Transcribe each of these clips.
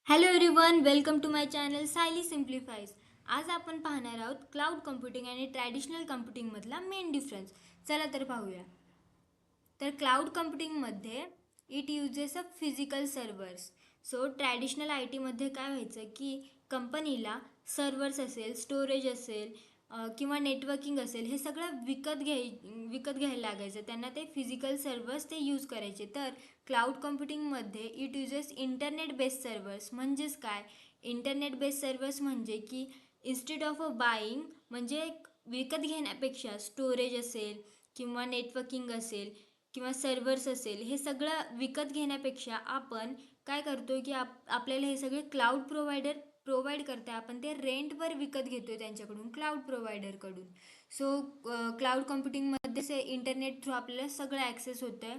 Hello everyone, welcome to my channel Sayali simplifies. आज आपण पाहणार आहोत क्लाउड कम्प्युटिंग आणि ट्रॅडिशनल कम्प्युटिंगमधला मेन डिफरन्स. चला तर पाहूया. तर क्लाउड कम्प्युटिंगमध्ये it uses a physical servers. So traditional I टीमध्ये काय व्हायचं की कंपनीला सर्व्हर्स असेल, स्टोरेज असेल किंवा नेटवर्किंग असेल, हे सगळं विकत घ्यायला लागायचं. त्यांना ते फिजिकल सर्व्हर्स ते यूज करायचे. तर क्लाउड कम्प्युटिंगमध्ये it uses internet based servers. म्हणजेच काय, इंटरनेट बेस्ड सर्व्हर्स म्हणजे की इन्स्टेड ऑफ अ बाईंग, म्हणजे विकत घेण्यापेक्षा स्टोरेज असेल किंवा नेटवर्किंग असेल किंवा सर्व्हर्स असेल, हे सगळं विकत घेण्यापेक्षा आपण काय करतो की आपल्याला हे सगळे क्लाउड प्रोव्हायडर प्रोव्हाइड करते, आपण ते रेंटवर विकत घेतोय त्यांच्याकडून, क्लाउड प्रोव्हायडरकडून. सो क्लाउड कम्प्युटिंगमध्ये इंटरनेट थ्रू आपल्याला सगळं ॲक्सेस होतं आहे.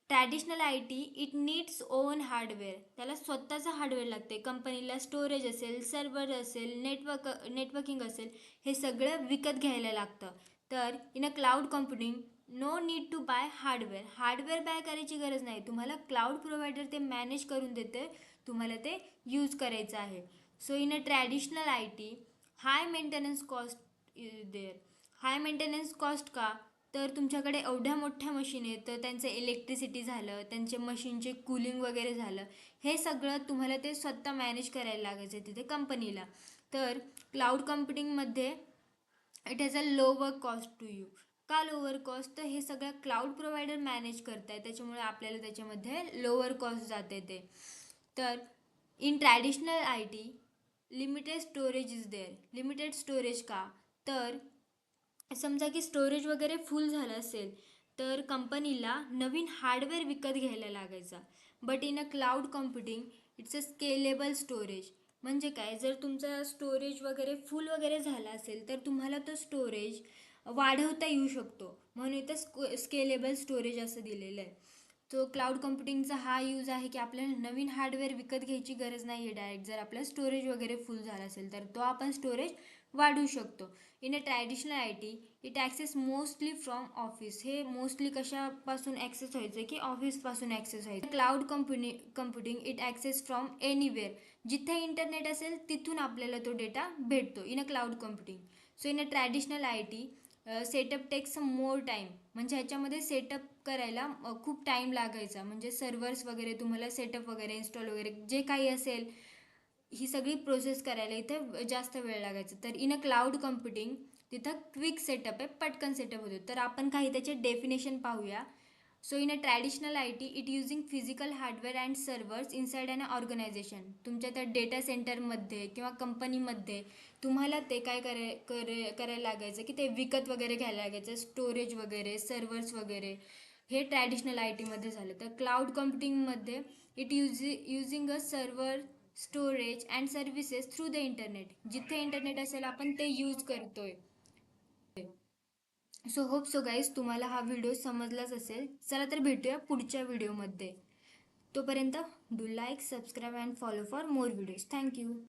Traditional I T it needs own hardware. त्याला स्वतःचं हार्डवेअर लागते. कंपनीला स्टोरेज असेल, सर्व्हर असेल, नेटवर्किंग असेल, हे सगळं विकत घ्यायला लागतं. तर in a cloud computing no need to buy hardware buy करायची गरज नाही. तुम्हाला क्लाउड प्रोव्हायडर ते मॅनेज करून देते, तुम्हाला ते यूज करायचं आहे. So in a traditional I T high maintenance cost is there. High maintenance cost का? तर तुमच्याकडे एवढ्या मोठ्या मशीन आहेत, तर त्यांचं इलेक्ट्रिसिटी झालं, त्यांचे मशीनचे कूलिंग वगैरे झालं, हे सगळं तुम्हाला ते स्वतः मॅनेज करायला लागायचं तिथे कंपनीला. तर क्लाउड कम्प्युटिंगमध्ये it has a lower cost to you. का लोअर कॉस्ट? तर हे सगळं क्लाउड प्रोव्हायडर मॅनेज करत आहे, त्याच्यामुळे आपल्याला त्याच्यामध्ये लोअर कॉस्ट जाते ते. तर in traditional I T limited storage is there. Limited storage का? तर समजा की स्टोरेज वगैरे फुल झालं असेल, तर कंपनीला नवीन हार्डवेअर विकत घ्यायला लागायचा. But in a cloud computing it's a scalable storage. म्हणजे काय, जर तुमचा स्टोरेज वगैरे फुल वगैरे झाला असेल, तर तुम्हाला तो स्टोरेज वाढवता येऊ शकतो, म्हणून इथं स्केलेबल स्टोरेज असं दिलेलं आहे. तो क्लाउड कम्प्युटिंगचा हा यूज आहे की आपल्याला नवीन हार्डवेअर विकत घ्यायची गरज नाही आहे डायरेक्ट. जर आपलं स्टोरेज वगैरे फुल झाला असेल, तर तो आपण स्टोरेज वाढवू शकतो. In a traditional I T it access mostly from office. हे मोस्टली कशापासून ॲक्सेस व्हायचं की ऑफिसपासून ॲक्सेस व्हायचं. Cloud computing it access from anywhere. जिथे इंटरनेट असेल तिथून आपल्याला तो डेटा भेटतो in a cloud computing. So in a traditional I T setup takes more time. म्हणजे ह्याच्यामध्ये सेटअप करायला खूप टाईम लागायचा. म्हणजे सर्व्हर्स वगैरे तुम्हाला सेटअप वगैरे इन्स्टॉल वगैरे जे काही असेल, ही सगळी प्रोसेस करायला इथे जास्त वेळ लागायचा. तर इन अ क्लाउड कम्प्युटिंग तिथं क्विक सेटअप आहे, पटकन सेटअप होतो. तर आपण काही त्याचे डेफिनेशन पाहूया. So in a traditional I T it using physical hardware and servers inside an organisation. तुमच्या त्या डेटा सेंटरमध्ये किंवा कंपनीमध्ये तुम्हाला ते काय करायला लागायचं की ते विकत वगैरे घ्यायला लागायचं, स्टोरेज वगैरे, सर्व्हर्स वगैरे. हे ट्रॅडिशनल आय टीमध्ये झालं. तर क्लाउड कम्प्युटिंगमध्ये it using a server, storage and services through the internet. जिथे इंटरनेट असेल आपण ते यूज करतोय. सो होप सो गाईज, तुम्हाला हा व्हिडिओ समजलाच असेल. चला तर भेटूया पुढच्या व्हिडिओमध्ये. तोपर्यंत do like, subscribe and follow for more videos. Thank you.